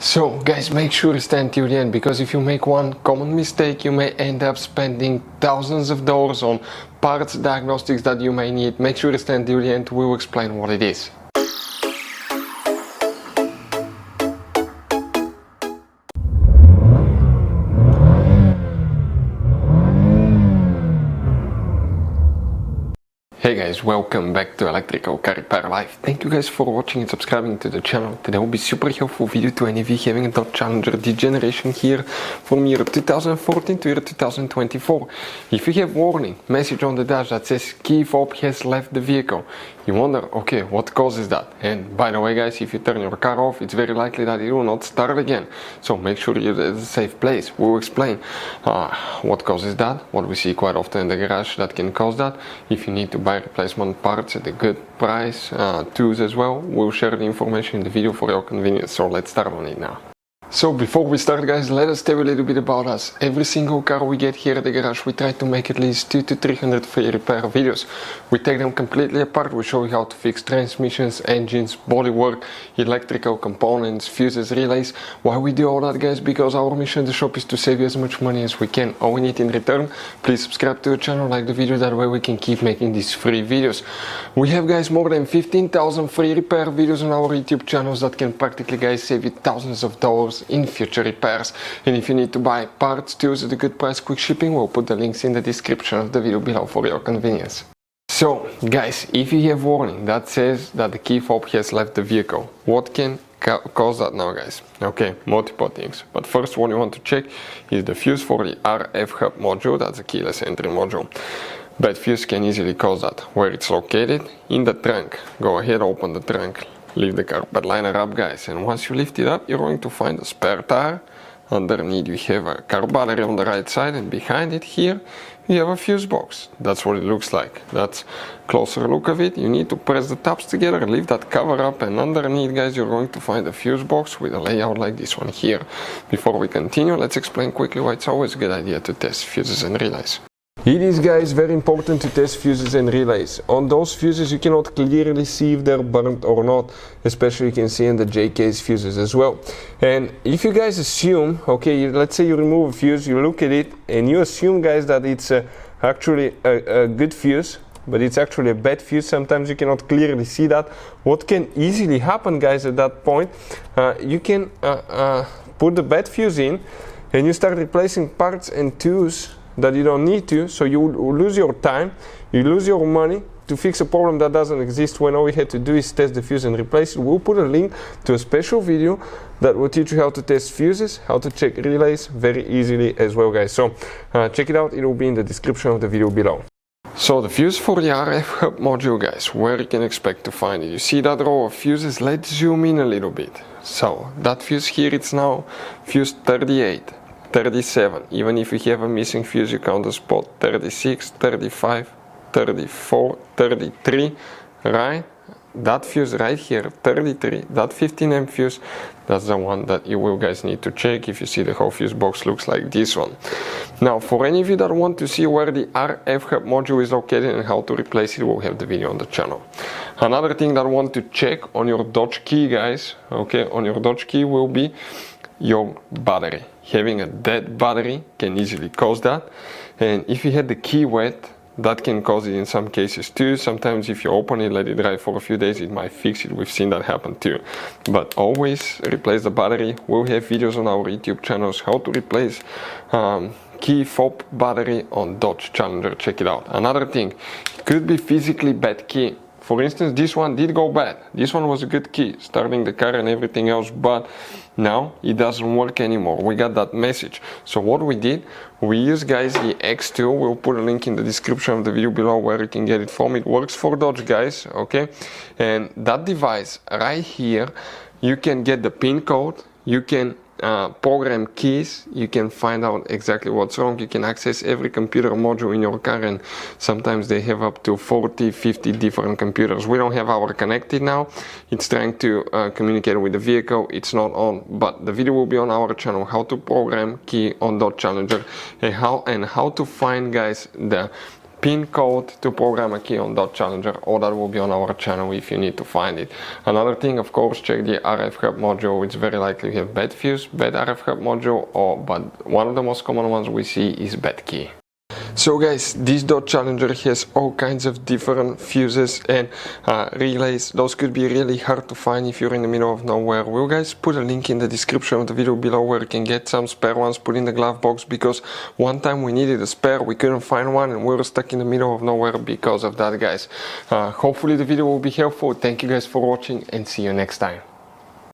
So guys, make sure to stay until the end, because if you make one common mistake you may end up spending thousands of dollars on parts diagnostics that you may need. Make sure to stay until the end, we will explain what it is. Hey guys, welcome back to Electrical Car Repair Live. Thank you guys for watching and subscribing to the channel. Today will be super helpful video to any of you having a Dodge Challenger this generation here from year 2014 to year 2024. If you have warning message on the dash that says key fob has left the vehicle, you wonder, okay, what causes that? And by the way guys, if you turn your car off, it's very likely that it will not start again. So make sure you're at a safe place. We will explain what causes that, what we see quite often in the garage that can cause that. If you need to buy replacement parts at a good price, tools as well, we'll share the information in the video for your convenience. So let's start on it now. So before we start guys, let us tell you a little bit about us. Every single car we get here at the garage, we try to make at least 200 to 300 free repair videos. We take them completely apart, we show you how to fix transmissions, engines, bodywork, electrical components, fuses, relays. Why we do all that guys? Because our mission in the shop is to save you as much money as we can. All we need in return, please subscribe to the channel, like the video, that way we can keep making these free videos. We have guys more than 15,000 free repair videos on our YouTube channels that can practically guys save you thousands of dollars in future repairs. And if you need to buy parts, tools at a good price, quick shipping, we'll put the links in the description of the video below for your convenience. So guys, if you have warning that says that the key fob has left the vehicle, what can cause that now guys? Okay, multiple things, but first what you want to check is the fuse for the RF hub module. That's a keyless entry module. Bad fuse can easily cause that. Where it's located? In the trunk. Go ahead, open the trunk, lift the carpet liner up guys, and once you lift it up you're going to find a spare tire. Underneath you have a car battery on the right side, and behind it here you have a fuse box. That's what it looks like. That's closer look of it. You need to press the tabs together, lift that cover up, and underneath guys you're going to find a fuse box with a layout like this one here. Before we continue, let's explain quickly why it's always a good idea to test fuses and relays. It is guys very important to test fuses and relays. On those fuses you cannot clearly see if they're burnt or not, especially you can see in the J-case fuses as well. And if you guys assume, okay, let's say you remove a fuse, you look at it and you assume guys that it's actually a good fuse, but it's actually a bad fuse, sometimes you cannot clearly see that. What can easily happen guys at that point, you can put the bad fuse in and you start replacing parts and tools that you don't need to, so you lose your time, you lose your money to fix a problem that doesn't exist, when all we had to do is test the fuse and replace it. We'll put a link to a special video that will teach you how to test fuses, how to check relays very easily as well guys. So check it out, it will be in the description of the video below. So the fuse for the RF hub module guys, where you can expect to find it. You see that row of fuses? Let's zoom in a little bit. So that fuse here, it's now fuse 38. 37, even if you have a missing fuse you count the spot 36, 35, 34, 33, right? That fuse right here, 33, that 15 amp fuse, that's the one that you will guys need to check. If you see the whole fuse box looks like this one. Now for any of you that want to see where the RF hub module is located and how to replace it, we'll have the video on the channel. Another thing that I want to check on your Dodge key guys, okay, on your Dodge key will be your battery. Having a dead battery can easily cause that, and if you had the key wet, that can cause it in some cases too. Sometimes if you open it, let it dry for a few days, it might fix it. We've seen that happen too. But always replace the battery. We'll have videos on our YouTube channels how to replace key fob battery on Dodge Challenger. Check it out. Another thing, it could be physically bad key. For instance, this one did go bad. This one was a good key, starting the car and everything else, but now it doesn't work anymore. We got that message. So what we did, we used guys the X tool. We'll put a link in the description of the video below where you can get it from. It works for Dodge guys, okay? And that device right here, you can get the pin code, you can program keys, you can find out exactly what's wrong, you can access every computer module in your car, and sometimes they have up to 40, 50 different computers. We don't have our connected now, it's trying to communicate with the vehicle, it's not on, but the video will be on our channel, how to program key on Dodge Challenger and how to find guys the pin code to program a key on Dot Challenger, or that will be on our channel if you need to find it. Another thing, of course, check the RF hub module. It's very likely you have bad fuse, bad RF hub module, but one of the most common ones we see is bad key. So guys, this Dot Challenger has all kinds of different fuses and relays. Those could be really hard to find if you're in the middle of nowhere. We'll guys put a link in the description of the video below where you can get some spare ones put in the glove box, because one time we needed a spare, we couldn't find one, and we were stuck in the middle of nowhere because of that, guys. Hopefully the video will be helpful. Thank you guys for watching, and see you next time.